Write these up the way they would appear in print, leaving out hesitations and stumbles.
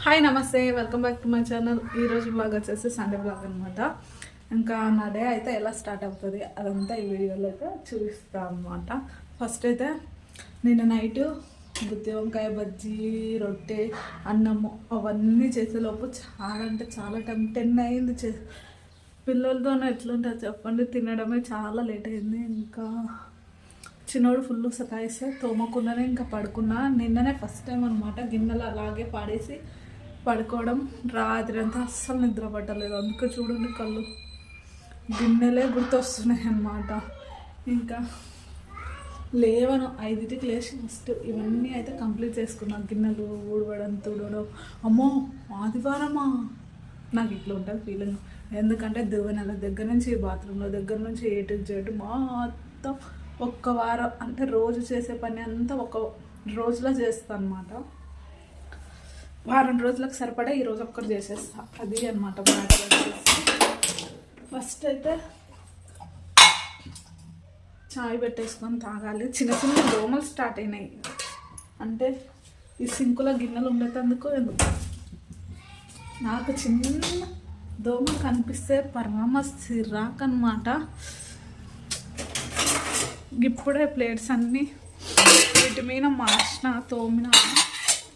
Hi నమస్తే, welcome back to my channel. ఈరోజు blog వచ్చేసి సండే బ్లాగ్ అనమాట. ఇంకా నా డే అయితే ఎలా స్టార్ట్ అవుతుంది అదంతా ఈ వీడియోలో అయితే చూపిస్తాను అనమాట. ఫస్ట్ అయితే నిన్న నైట్ గుత్తి వంకాయ బజ్జీ, రొట్టె, అన్నము అవన్నీ చేసేలోపు చాలా అంటే చాలా టైం 10 అయింది. పిల్లలతోనే ఎట్లుంటుంది చెప్పండి, తినడమే చాలా లేట్ అయింది. ఇంకా చిన్నోడు ఫుల్ సతాయిస్తే తోమకుండానే ఇంకా పడుకున్నా. నిన్ననే ఫస్ట్ టైం అనమాట గిన్నెలు అలాగే పాడేసి పడుకోవడం. రాత్రి అంతా అస్సలు నిద్ర పట్టలేదు. అందుకే చూడండి కళ్ళు గిన్నెలే గుర్తొస్తున్నాయి అన్నమాట. ఇంకా లేవను 5కి లేచి ఫస్ట్ ఇవన్నీ అయితే కంప్లీట్ చేసుకున్నాను. గిన్నెలు ఊడవడం, తుడవడం. అమ్మో ఆదివారమా నాకు ఇట్లా ఉంటుంది ఫీలింగ్. ఎందుకంటే దువ్వెనల దగ్గర నుంచి బాత్రూంలో దగ్గర నుంచి A to Z మొత్తం ఒక్క వారం అంటే రోజు చేసే పని అంతా ఒక రోజులో చేస్తాను అనమాట. వారం రోజులకు సరిపడా ఈరోజు ఒక్కరు చేసేస్తా. అది అనమాట మ్యాటర్ వచ్చేసి. ఫస్ట్ అయితే చాయ్ పెట్టేసుకొని తాగాలి. చిన్న చిన్న దోమలు స్టార్ట్ అయినాయి. అంటే ఈ సింకులో గిన్నెలు ఉండేటందుకు నాకు చిన్న దోమ కనిపిస్తే పరమ సిరాక్ అనమాట. ఇప్పుడే ప్లేట్స్ అన్నీ వీటి మీద మార్చిన తోమిన,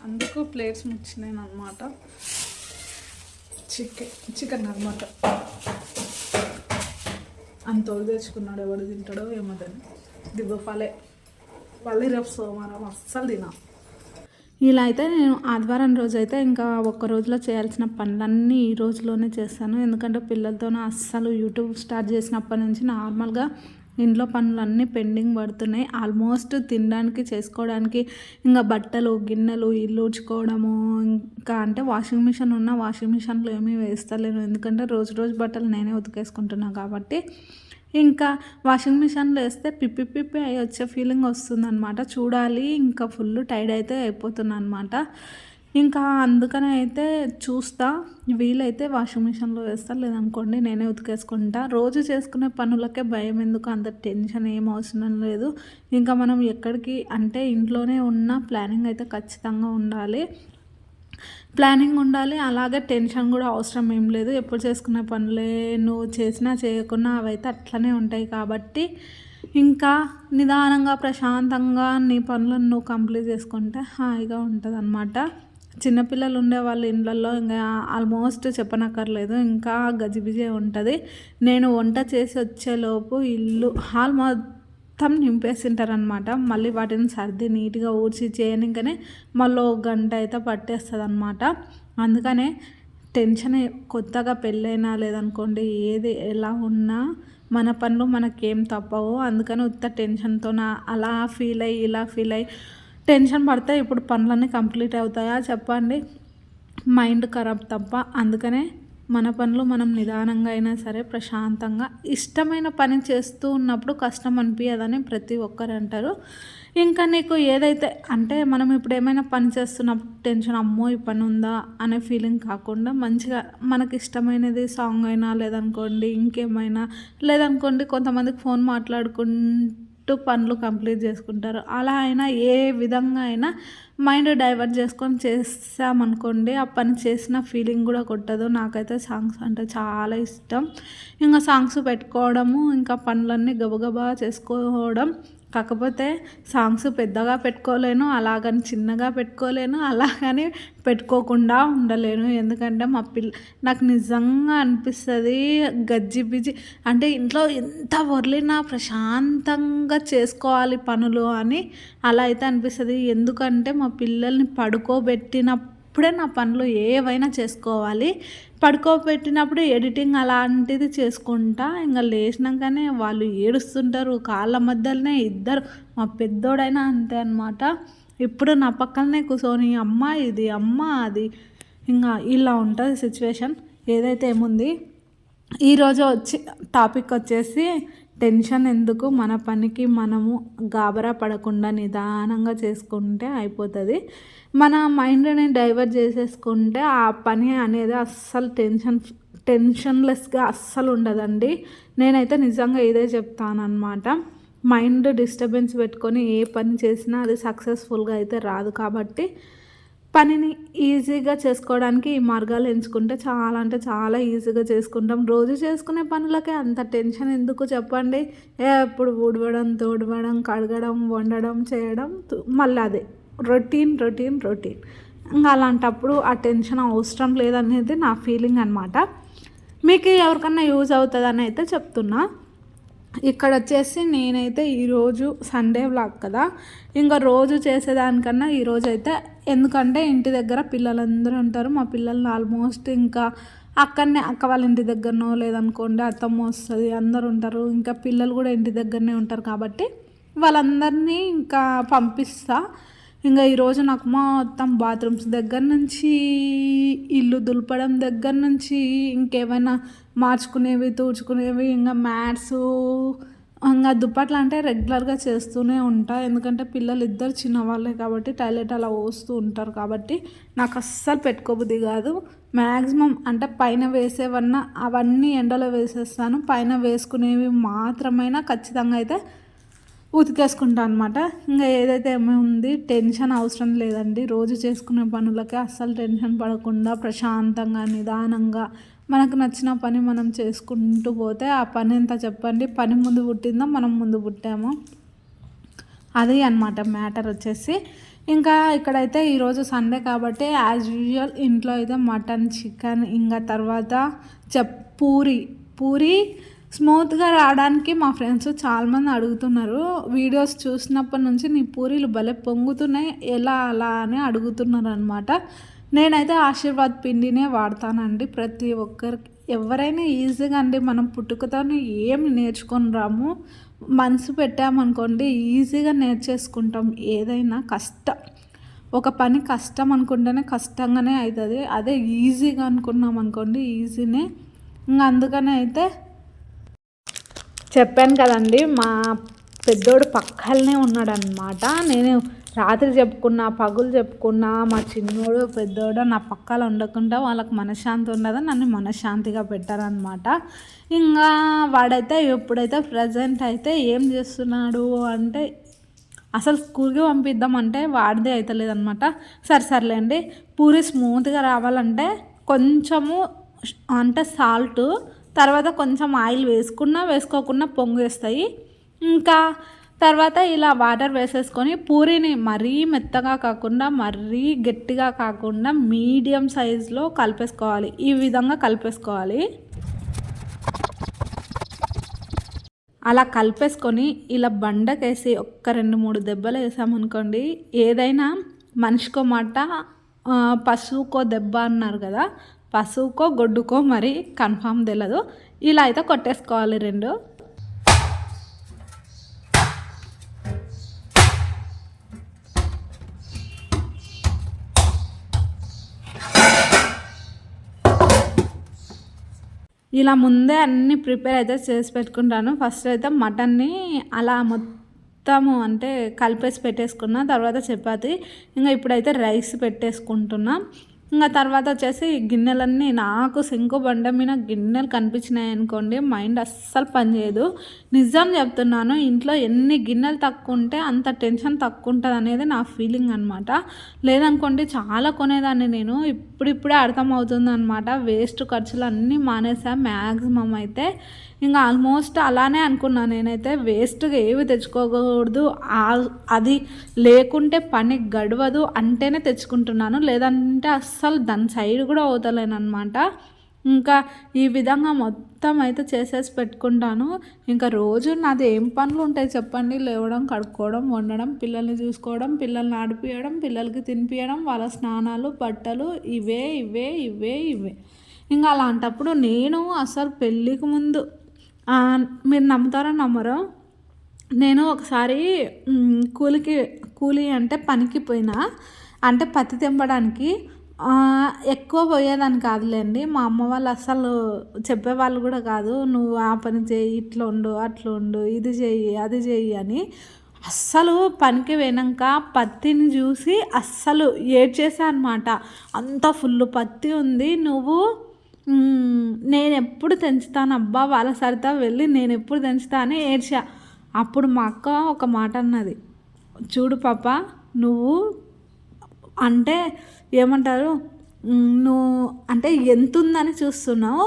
అందుకు ప్లేట్స్ ముచ్చినాయి అనమాట. చికెన్ అనమాట. అంత తెచ్చుకున్నాడు, ఎవడు తింటాడో ఏమోదని. దిబ్బపాలే మళ్ళీ రేపు సోమవారం అస్సలు తినా. ఇలా అయితే నేను ఆదివారం రోజు అయితే ఇంకా ఒక్క రోజులో చేయాల్సిన పనులన్నీ ఈ రోజులోనే చేస్తాను. ఎందుకంటే పిల్లలతోనే అస్సలు యూట్యూబ్ స్టార్ట్ చేసినప్పటి నుంచి నార్మల్గా ఇంట్లో పనులన్నీ పెండింగ్ పడుతున్నాయి. ఆల్మోస్ట్ తినడానికి, చేసుకోవడానికి, ఇంకా బట్టలు, గిన్నెలు, ఇల్లు ఊడ్చుకోవడము. ఇంకా అంటే వాషింగ్ మిషన్ ఉన్న వాషింగ్ మిషన్లో ఏమీ వేస్తలేను. ఎందుకంటే రోజు బట్టలు నేనే ఉతికేసుకుంటున్నాను కాబట్టి. ఇంకా వాషింగ్ మిషన్లో వేస్తే పిప్పి అయి వచ్చే ఫీలింగ్ వస్తుందన్నమాట. చూడాలి, ఇంకా ఫుల్ టైర్డ్ అయితే అయిపోతున్నాను అనమాట. ఇంకా అందుకనే అయితే చూస్తా, వీలైతే వాషింగ్ మిషన్లో వేస్తా, లేదనుకోండి నేనే ఉతికేసుకుంటా. రోజు చేసుకునే పనులకే భయం ఎందుకు, అంత టెన్షన్ ఏం అవసరం లేదు. ఇంకా మనం ఎక్కడికి అంటే ఇంట్లోనే ఉన్న ప్లానింగ్ అయితే ఖచ్చితంగా ఉండాలి. అలాగే టెన్షన్ కూడా అవసరం ఏం లేదు. ఎప్పుడు చేసుకునే పనులే, నువ్వు చేసినా చేయకున్నా అవైతే అట్లనే ఉంటాయి. కాబట్టి ఇంకా నిదానంగా ప్రశాంతంగా నీ పనులను నువ్వు కంప్లీట్ చేసుకుంటే హాయిగా ఉంటుంది అన్నమాట. చిన్నపిల్లలు ఉండే వాళ్ళ ఇళ్ళల్లో ఇంకా ఆల్మోస్ట్ చెప్పనక్కర్లేదు, ఇంకా గజిబిజే ఉంటుంది. నేను వంట చేసి వచ్చేలోపు హాల్ మొత్తం నింపేసింటారనమాట. మళ్ళీ వాటిని సర్ది నీట్గా ఊడ్చి చేయనికనే మళ్ళీ 1 గంట అయితే పట్టేస్తుంది అనమాట. అందుకనే టెన్షన్ కొత్తగా పెళ్ళైనా లేదనుకోండి, ఏది ఎలా ఉన్నా మన పనులు మనకేం తప్పవు. అందుకని ఉత్త టెన్షన్తో అలా ఫీల్ అయ్యి ఇలా ఫీల్ అయ్యి టెన్షన్ పడితే ఇప్పుడు పనులన్నీ కంప్లీట్ అవుతాయా చెప్పండి? మైండ్ ఖరాబ్ తప్ప. అందుకనే మన పనులు మనం నిదానంగా అయినా సరే ప్రశాంతంగా ఇష్టమైన పని చేస్తూ ఉన్నప్పుడు కష్టం అనిపించదని ప్రతి ఒక్కరు అంటారు. ఇంకా నీకు ఏదైతే అంటే మనం ఇప్పుడు ఏమైనా పని చేస్తున్నప్పుడు టెన్షన్, అమ్మో ఈ పని ఉందా అనే ఫీలింగ్ కాకుండా మంచిగా మనకి ఇష్టమైనది సాంగ్ అయినా లేదనుకోండి, ఇంకేమైనా లేదనుకోండి, కొంతమందికి ఫోన్ మాట్లాడుకుంటూ పనులు కంప్లీట్ చేసుకుంటారు. అలా అయినా ఏ విధంగా అయినా మైండ్ డైవర్ట్ చేసుకొని చేసామనుకోండి, ఆ పని చేసిన ఫీలింగ్ కూడా కొట్టదు. నాకైతే సాంగ్స్ అంటే చాలా ఇష్టం. ఇంకా సాంగ్స్ పెట్టుకోవడము, ఇంకా పనులన్నీ గబగబా చేసుకోవడం. కాకపోతే సాంగ్స్ పెద్దగా పెట్టుకోలేను, అలాగని చిన్నగా పెట్టుకోలేను, అలాగని పెట్టుకోకుండా ఉండలేను. ఎందుకంటే నాకు నిజంగా అనిపిస్తుంది గజిబిజి అంటే ఇంట్లో ఎంత వర్లినా ప్రశాంతంగా చేసుకోవాలి పనులు అని అలా అయితే అనిపిస్తుంది. ఎందుకంటే మా పిల్లల్ని పడుకోబెట్టినప్పుడే నా పనులు ఏవైనా చేసుకోవాలి. పడుకోబెట్టినప్పుడు ఎడిటింగ్ అలాంటిది చేసుకుంటా. ఇంకా లేచినాకనే వాళ్ళు ఏడుస్తుంటారు కాళ్ళ మధ్యలోనే. ఇద్దరు మా పెద్దోడైనా అంతే అనమాట. ఇప్పుడు నా పక్కనే కూర్చొని అమ్మ ఇది అమ్మ అది, ఇంకా ఇలా ఉంటుంది సిచ్యువేషన్. ఏదైతే ఏముంది, ఈరోజు టాపిక్ వచ్చేసి టెన్షన్ ఎందుకు, మన పనికి మనము గాబరా పడకుండా నిదానంగా చేసుకుంటే అయిపోతుంది. మన మైండ్ని డైవర్ట్ చేసేసుకుంటే ఆ పని అనేది అస్సలు టెన్షన్లెస్గా అస్సలు ఉండదండి. నేనైతే నిజంగా ఇదే చెప్తానన్నమాట. మైండ్ డిస్టర్బెన్స్ పెట్టుకొని ఏ పని చేసినా అది సక్సెస్ఫుల్గా అయితే రాదు. కాబట్టి పనిని ఈజీగా చేసుకోవడానికి ఈ మార్గాలు ఎంచుకుంటే చాలా అంటే చాలా ఈజీగా చేసుకుంటాం. రోజు చేసుకునే పనులకే అంత టెన్షన్ ఎందుకు చెప్పండి? ఎప్పుడు ఊడవడం, తుడవడం, కడగడం, వండడం, చేయడం మళ్ళీ అదే రొటీన్, రొటీన్, రొటీన్. ఇంకా అలాంటప్పుడు ఆ టెన్షన్ అవసరం లేదనేది నా ఫీలింగ్ అనమాట. మీకు ఎవరికన్నా యూజ్ అవుతుందని అయితే చెప్తున్నా. ఇక్కడ వచ్చేసి నేనైతే ఈరోజు సండే వ్లాగ్ కదా, ఇంకా రోజు చేసేదానికన్నా ఈరోజు అయితే, ఎందుకంటే ఇంటి దగ్గర పిల్లలందరూ ఉంటారు. మా పిల్లల్ని ఆల్మోస్ట్ ఇంకా అక్కడనే అక్క వాళ్ళ ఇంటి దగ్గరనో లేదనుకోండి అత్తమ్మ వస్తుంది, అందరు ఉంటారు. ఇంకా పిల్లలు కూడా ఇంటి దగ్గరనే ఉంటారు కాబట్టి వాళ్ళందరినీ ఇంకా పంపిస్తా. ఇంకా ఈరోజు నాకు మొత్తం బాత్రూమ్స్ దగ్గర నుంచి, ఇల్లు దులపడం దగ్గర నుంచి, ఇంకేమైనా మార్చుకునేవి, తుడుచుకునేవి, ఇంకా మ్యాట్స్, ఇంకా దుప్పట్లు అంటే రెగ్యులర్గా చేస్తూనే ఉంటా. ఎందుకంటే పిల్లలు ఇద్దరు చిన్నవాళ్ళే కాబట్టి టాయిలెట్ అలా పోస్తూ ఉంటారు కాబట్టి నాకు అస్సలు పెట్టుకోబుద్ది కాదు. మ్యాక్సిమం అంటే పైన వేసేవన్నా అవన్నీ ఎండలో వేసేస్తాను. పైన వేసుకునేవి మాత్రమైనా ఖచ్చితంగా అయితే ఉతికేసుకుంటా అనమాట. ఇంకా ఏదైతే ఏముంది టెన్షన్ అవసరం లేదండి. రోజు చేసుకునే పనులకే అస్సలు టెన్షన్ పడకుండా ప్రశాంతంగా నిదానంగా మనకు నచ్చిన పని మనం చేసుకుంటూ పోతే ఆ పని ఎంత చెప్పండి, పని ముందు పుట్టిందో మనం ముందు పుట్టాము, అది అనమాట మ్యాటర్ వచ్చేసి. ఇంకా ఇక్కడైతే ఈరోజు సండే కాబట్టి యాజ్ యూజువల్ ఇంట్లో అయితే మటన్, చికెన్, ఇంకా తర్వాత పూరి స్మూత్గా రావడానికి మా ఫ్రెండ్స్ చాలామంది అడుగుతున్నారు. వీడియోస్ చూసినప్పటి నుంచి నీ పూరీలు భలే పొంగుతున్నాయి ఎలా అలా అని అడుగుతున్నారు అనమాట. నేనైతే ఆశీర్వాద్ పిండినే వాడతానండి ప్రతి ఒక్కరికి. ఎవరైనా ఈజీగా అండి, మనం పుట్టుకతోనే ఏమి నేర్చుకొని రాము, మనసు పెట్టామనుకోండి ఈజీగా నేర్చేసుకుంటాం. ఏదైనా కష్టం, ఒక పని కష్టం అనుకుంటేనే కష్టంగానే అవుతుంది. అదే ఈజీగా అనుకున్నాం అనుకోండి ఈజీనే. ఇంకా అందుకనే అయితే చెప్పాను కదండి, మా పెద్దోడు పక్కనే ఉన్నాడనమాట. నేను రాత్రి చెప్పుకున్నా, పగులు చెప్పుకున్నా, మా చిన్నోడు పెద్దోడు నా పక్కన ఉండకుండా వాళ్ళకి మనశ్శాంతి ఉండదు, నన్ను మనశ్శాంతిగా పెట్టారనమాట. ఇంకా వాడైతే ఎప్పుడైతే ప్రజెంట్ అయితే ఏం చేస్తున్నాడు అంటే, అసలు స్కూల్కి పంపిద్దామంటే వాడిదే అవుతలేదనమాట. సర్లేండి, పూరి స్మూత్గా రావాలంటే కొంచెము అంటే సాల్ట్, తర్వాత కొంచెం ఆయిల్ వేసుకోకుండా పొంగేస్తాయి. ఇంకా తర్వాత ఇలా వాటర్ వేసేసుకొని పూరీని మరీ మెత్తగా కాకుండా మరీ గట్టిగా కాకుండా మీడియం సైజులో కలిపేసుకోవాలి. ఈ విధంగా కలిపేసుకోవాలి. అలా కలిపేసుకొని ఇలా బండకేసి ఒక్క 2-3 దెబ్బలు వేసామనుకోండి, ఏదైనా మనిషికో మాట పశువుకో దెబ్బ అన్నారు కదా, పశువుకో గొడ్డుకో మరి కన్ఫామ్ తెలియదు. ఇలా అయితే కొట్టేసుకోవాలి 2. ఇలా ముందే అన్నీ ప్రిపేర్ అయితే చేసి పెట్టుకుంటాను. ఫస్ట్ అయితే మటన్ని అలా మొత్తము అంటే కలిపేసి పెట్టేసుకున్నా. తర్వాత చపాతి, ఇంకా ఇప్పుడైతే రైస్ పెట్టేసుకుంటున్నా. ఇంకా తర్వాత వచ్చేసి గిన్నెలన్నీ, నాకు సింకు బండ మీద గిన్నెలు కనిపించినాయి అనుకోండి మైండ్ అస్సలు పనిచేయదు. నిజం చెప్తున్నాను, ఇంట్లో ఎన్ని గిన్నెలు తక్కువ ఉంటే అంత టెన్షన్ తక్కువ ఉంటుంది అనేది నా ఫీలింగ్ అనమాట. లేదనుకోండి చాలా కొనేదాన్ని నేను, ఇప్పుడిప్పుడే అర్థమవుతుంది అనమాట. వేస్ట్ ఖర్చులు అన్నీ మానేసా మ్యాక్సిమం అయితే. ఇంకా ఆల్మోస్ట్ అలానే అనుకున్నాను నేనైతే, వేస్ట్గా ఏవి తెచ్చుకోకూడదు, అది లేకుంటే పని గడవదు అంటేనే తెచ్చుకుంటున్నాను, లేదంటే అస్సలు దాని సైడ్ కూడా అవుతలేను అనమాట. ఇంకా ఈ విధంగా మొత్తం అయితే చేసేసి పెట్టుకుంటాను. ఇంకా రోజు నాది ఏం పనులు ఉంటాయి చెప్పండి, లేవడం, కడుక్కోవడం, వండడం, పిల్లల్ని చూసుకోవడం, పిల్లల్ని ఆడిపియడం, పిల్లలకి తినిపించడం, వాళ్ళ స్నానాలు, బట్టలు, ఇవే ఇవే ఇవే ఇవే. ఇంకా అలాంటప్పుడు నేను అసలు పెళ్ళికి ముందు, మీరు నమ్ముతారో నమ్మరో, నేను ఒకసారి కూలి అంటే పనికి పోయినా, అంటే పత్తి తెంపడానికి. ఎక్కువ పోయేదాన్ని కాదులేండి, మా అమ్మ వాళ్ళు అస్సలు చెప్పేవాళ్ళు కూడా కాదు. నువ్వు ఆ పని చేయి, ఇట్లా ఉండు, అట్లా ఉండు, ఇది చెయ్యి, అది చెయ్యి అని. అస్సలు పనికి పోయినాక పత్తిని చూసి అస్సలు ఏడ్చేసా అనమాట. అంత ఫుల్ పత్తి ఉంది, నేను ఎప్పుడు తెంచుతాను అబ్బా వాళ్ళ సరితా వెళ్ళి నేను ఎప్పుడు తెంచుతా అని ఏడ్చా. అప్పుడు మా అక్క ఒక మాట అన్నది, చూడు పాప, నువ్వు అంటే ఏమంటారు, నువ్వు అంటే ఎంత ఉందని చూస్తున్నావు,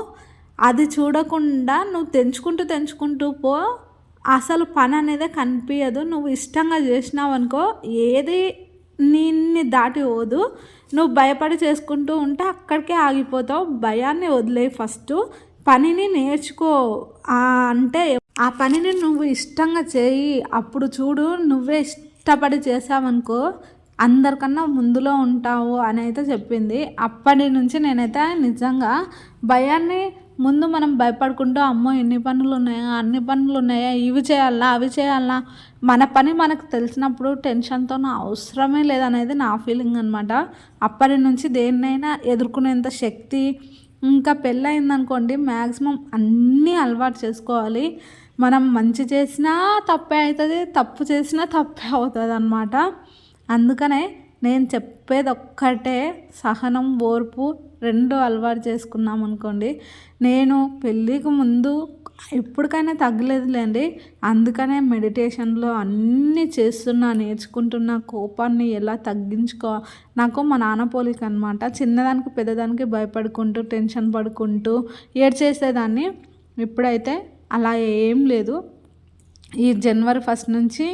అది చూడకుండా నువ్వు తెంచుకుంటూ పో, అసలు పని అనేదే కనిపించదు. నువ్వు ఇష్టంగా చేసినావు అనుకో, ఏది నిన్ను దాటి పోదు. నువ్వు భయపడి చేసుకుంటూ ఉంటే అక్కడికే ఆగిపోతావు. భయాన్ని వదిలేయి, ఫస్ట్ పనిని నేర్చుకో. అంటే ఆ పనిని నువ్వు ఇష్టంగా చేయి, అప్పుడు చూడు నువ్వే ఇష్టపడి చేసావనుకో అందరికన్నా ముందులో ఉంటావు అని అయితే చెప్పింది. అప్పటి నుంచి నేనైతే నిజంగా భయాన్ని ముందు మనం భయపడుకుంటూ అమ్మో ఎన్ని పనులు ఉన్నాయా, అన్ని పనులు ఉన్నాయా, ఇవి చేయాలా అవి చేయాలా, మన పని మనకు తెలిసినప్పుడు టెన్షన్తో అవసరమే లేదనేది నా ఫీలింగ్ అనమాట. అప్పటి నుంచి దేన్నైనా ఎదుర్కొనేంత శక్తి, ఇంకా పెళ్ళయిందనుకోండి మ్యాక్సిమం అన్నీ అలవాటు చేసుకోవాలి. మనం మంచి చేసినా తప్పే అవుతుంది, తప్పు చేసినా తప్పే అవుతుంది అన్నమాట. అందుకనే నేను చెప్పేది ఒక్కటే, సహనం ఓర్పు రెండు అలవాటు చేసుకున్నాం అనుకోండి. నేను పెళ్ళికి ముందు ఎప్పటికైనా తగ్గలేదులేండి. అందుకనే మెడిటేషన్లో అన్నీ నేర్చుకుంటున్న, కోపాన్ని ఎలా నాకు మా నాన్న పోలిక అనమాట. చిన్నదానికి పెద్దదానికి భయపడుకుంటూ టెన్షన్ పడుకుంటూ ఏడ్చేసేదాన్ని. ఇప్పుడైతే అలా ఏం లేదు. ఈ జనవరి 1 నుంచి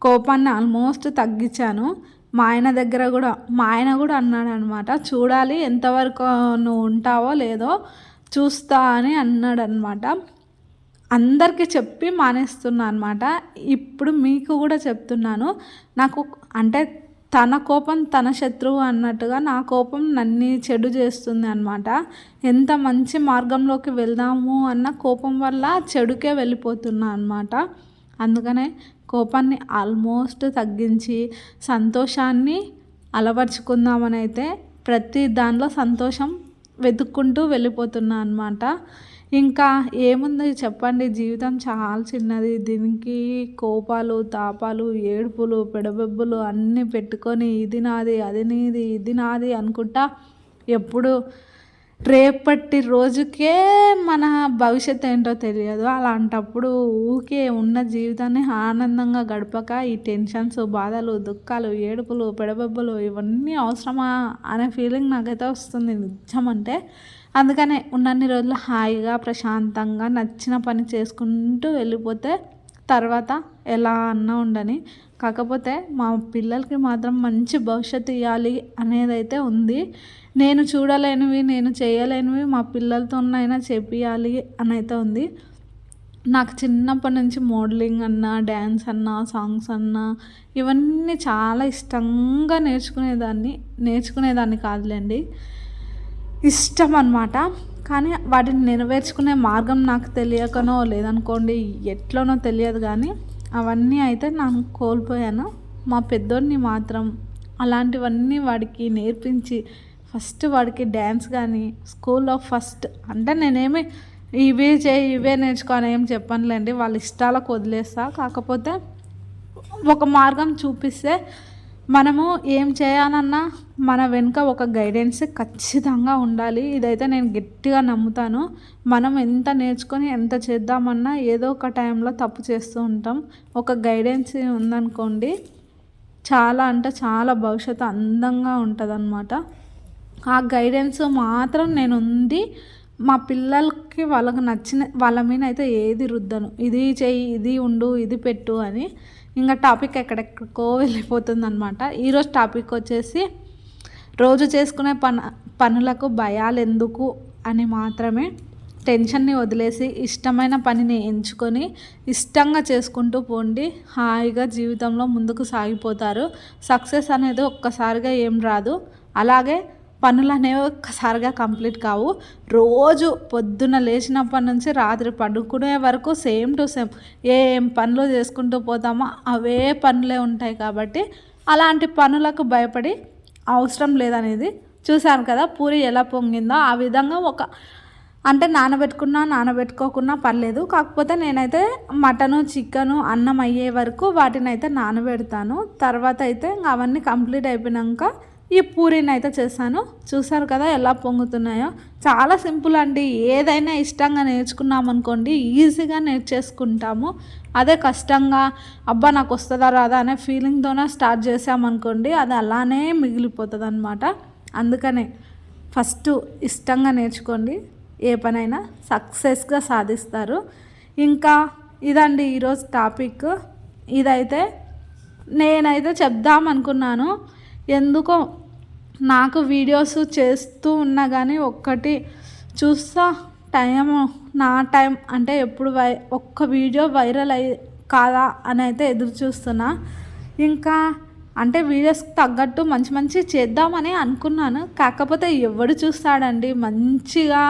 కోపాన్ని ఆల్మోస్ట్ తగ్గించాను. మా ఆయన కూడా అన్నాడు అనమాట, చూడాలి ఎంతవరకు నువ్వు ఉంటావో లేదో చూస్తా అని అన్నాడు అనమాట. అందరికీ చెప్పి మానేస్తున్నా అనమాట. ఇప్పుడు మీకు కూడా చెప్తున్నాను. నాకు అంటే తన కోపం తన శత్రువు అన్నట్టుగా నా కోపం నన్ను చెడు చేస్తుంది అనమాట. ఎంత మంచి మార్గంలోకి వెళ్దాము అన్న కోపం వల్ల చెడుకే వెళ్ళిపోతున్నా అనమాట. అందుకనే కోపాన్ని ఆల్మోస్ట్ తగ్గించి సంతోషాన్ని అలవర్చుకుందామని అయితే ప్రతి దానిలో సంతోషం వెతుక్కుంటూ వెళ్ళిపోతున్నా అనమాట. ఇంకా ఏముంది చెప్పండి, జీవితం చాలా చిన్నది. దీనికి కోపాలు తాపాలు ఏడుపులు పెడబెబ్బులు అన్నీ పెట్టుకొని ఇది నాది అది నీది ఇది నాది అనుకుంటా ఎప్పుడు రేపటి రోజుకే మన భవిష్యత్తు ఏంటో తెలియదు. అలాంటప్పుడు ఊకే ఉన్న జీవితాన్ని ఆనందంగా గడపక ఈ టెన్షన్స్ బాధలు దుఃఖాలు ఏడుపులు పెడబెబ్బులు ఇవన్నీ అవసరమా అనే ఫీలింగ్ నాకైతే వస్తుంది నిజమంటే. అందుకనే ఉన్నన్ని రోజులు హాయిగా ప్రశాంతంగా నచ్చిన పని చేసుకుంటూ వెళ్ళిపోతే తర్వాత ఎలా అన్నా ఉండని. కాకపోతే మా పిల్లలకి మాత్రం మంచి భవిష్యత్తు ఇవ్వాలి అనేది అయితే ఉంది. నేను చూడలేనివి నేను చేయలేనివి మా పిల్లలతోనైనా చేపియాలి అని అయితే ఉంది. నాకు చిన్నప్పటి నుంచి మోడలింగ్ అన్నా డ్యాన్స్ అన్నా సాంగ్స్ అన్నా ఇవన్నీ చాలా ఇష్టంగా నేర్చుకునేదాన్ని కాదులేండి, ఇష్టం అన్నమాట. కానీ వాటిని నెరవేర్చుకునే మార్గం నాకు తెలియకనో లేదనుకోండి ఎట్లనో తెలియదు, కానీ అవన్నీ అయితే నేను కోల్పోయాను. మా పెద్దోడిని మాత్రం అలాంటివన్నీ వాడికి నేర్పించి ఫస్ట్ వాడికి డ్యాన్స్ కానీ స్కూల్లో ఫస్ట్ అంటే నేనేమి ఇవే నేర్చుకొని ఏం చెప్పనులేండి, వాళ్ళ ఇష్టాలకు వదిలేస్తా. కాకపోతే ఒక మార్గం చూపిస్తే మనము ఏం చేయాలన్నా మన వెనుక ఒక గైడెన్స్ ఖచ్చితంగా ఉండాలి. ఇదైతే నేను గట్టిగా నమ్ముతాను. మనం ఎంత నేర్చుకొని ఎంత చేద్దామన్నా ఏదో ఒక టైంలో తప్పు చేస్తూ ఉంటాం. ఒక గైడెన్స్ ఉందనుకోండి చాలా అంటే చాలా భవిష్యత్తు అందంగా ఉంటుందన్నమాట. ఆ గైడెన్స్ మాత్రం నేను ఉంది. మా పిల్లలకి వాళ్ళకి నచ్చిన వాళ్ళ మీద అయితే ఏది రుద్దను, ఇది చెయ్యి ఇది ఉండు ఇది పెట్టు అని. ఇంకా టాపిక్ ఎక్కడెక్కడికో వెళ్ళిపోతుంది అనమాట. ఈరోజు టాపిక్ వచ్చేసి రోజు చేసుకునే పనులకు భయాలు ఎందుకు అని మాత్రమే. టెన్షన్ని వదిలేసి ఇష్టమైన పనిని ఎంచుకొని ఇష్టంగా చేసుకుంటూ పోండి, హాయిగా జీవితంలో ముందుకు సాగిపోతారు. సక్సెస్ అనేది ఒక్కసారిగా ఏం రాదు, అలాగే పనులు అనేవి ఒక్కసారిగా కంప్లీట్ కావు. రోజు పొద్దున్న లేచినప్పటి నుంచి రాత్రి పడుకునే వరకు సేమ్ టు సేమ్ ఏం పనులు చేసుకుంటూ పోతామో అవే పనులే ఉంటాయి. కాబట్టి అలాంటి పనులకు భయపడి అవసరం లేదనేది. చూశాను కదా పూరి ఎలా పొంగిందో, ఆ విధంగా అంటే నానబెట్టుకోకున్నా పర్లేదు. కాకపోతే నేనైతే మటను చికెను అన్నం అయ్యే వరకు వాటిని అయితే నానబెడతాను. తర్వాత అయితే అవన్నీ కంప్లీట్ అయిపోయాక ఈ పూరీని అయితే చేశాను. చూసారు కదా ఎలా పొంగుతున్నాయో. చాలా సింపుల్ అండి. ఏదైనా ఇష్టంగా నేర్చుకున్నామనుకోండి ఈజీగా నేర్చేసుకుంటాము. అదే కష్టంగా అబ్బా నాకు వస్తుందా రాదా అనే ఫీలింగ్తోనే స్టార్ట్ చేసామనుకోండి అది అలానే మిగిలిపోతుంది అనమాట. అందుకనే ఫస్ట్ ఇష్టంగా నేర్చుకోండి, ఏ పనైనా సక్సెస్గా సాధిస్తారు. ఇంకా ఇదండి ఈరోజు టాపిక్. ఇదైతే నేనైతే చెప్దాం అనుకున్నాను. ఎందుకో నాకు వీడియోస్ చేస్తూ ఉన్నా కానీ ఒక్కటి చూస్తా నా టైం అంటే ఎప్పుడు ఒక్క వీడియో వైరల్ కాదా అని అయితే ఎదురు చూస్తున్నా. ఇంకా అంటే వీడియోస్కి తగ్గట్టు మంచి మంచి చేద్దామని అనుకున్నాను. కాకపోతే ఎవడు చూస్తాడండి మంచిగా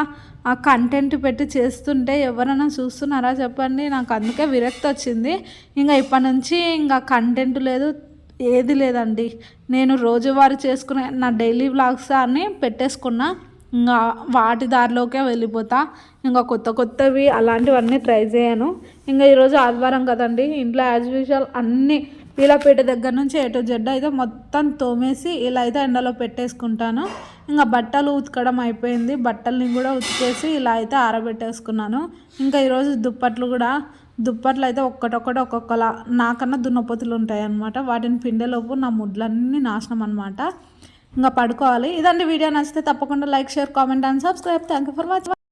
ఆ కంటెంట్ పెట్టి చేస్తుంటే? ఎవరైనా చూస్తున్నారా చెప్పండి? నాకు అందుకే విరక్తి వచ్చింది. ఇంకా ఇప్పటి నుంచి ఇంకా కంటెంట్ లేదు, ఏది లేదండి. నేను రోజువారీ చేసుకునే నా డైలీ వ్లాగ్స్ అన్నీ పెట్టేసుకున్నా. ఇంకా వాటి దారిలోకే వెళ్ళిపోతా. ఇంకా కొత్త కొత్తవి అలాంటివన్నీ ట్రై చేయను. ఇంకా ఈరోజు ఆదివారం కదండి, ఇంట్లో యాజ్ యూజువల్ అన్నీ వీలపేట దగ్గర నుంచి A to Z అయితే మొత్తం తోమేసి ఇలా అయితే ఎండలో పెట్టేసుకుంటాను. ఇంకా బట్టలు ఉతకడం అయిపోయింది. బట్టల్ని కూడా ఉతికేసి ఇలా అయితే ఆరబెట్టేసుకున్నాను. ఇంకా ఈరోజు దుప్పట్లు అయితే ఒక్కొక్కలా నాకన్నా దున్నపోతులు ఉంటాయి అన్నమాట. వాటిని పిండేలోపు నా ముడ్లన్నీ నాశనం అనమాట. ఇంకా పడుకోవాలి. ఇదండి వీడియో నచ్చితే తప్పకుండా like, share, comment and subscribe. Thank you for watching.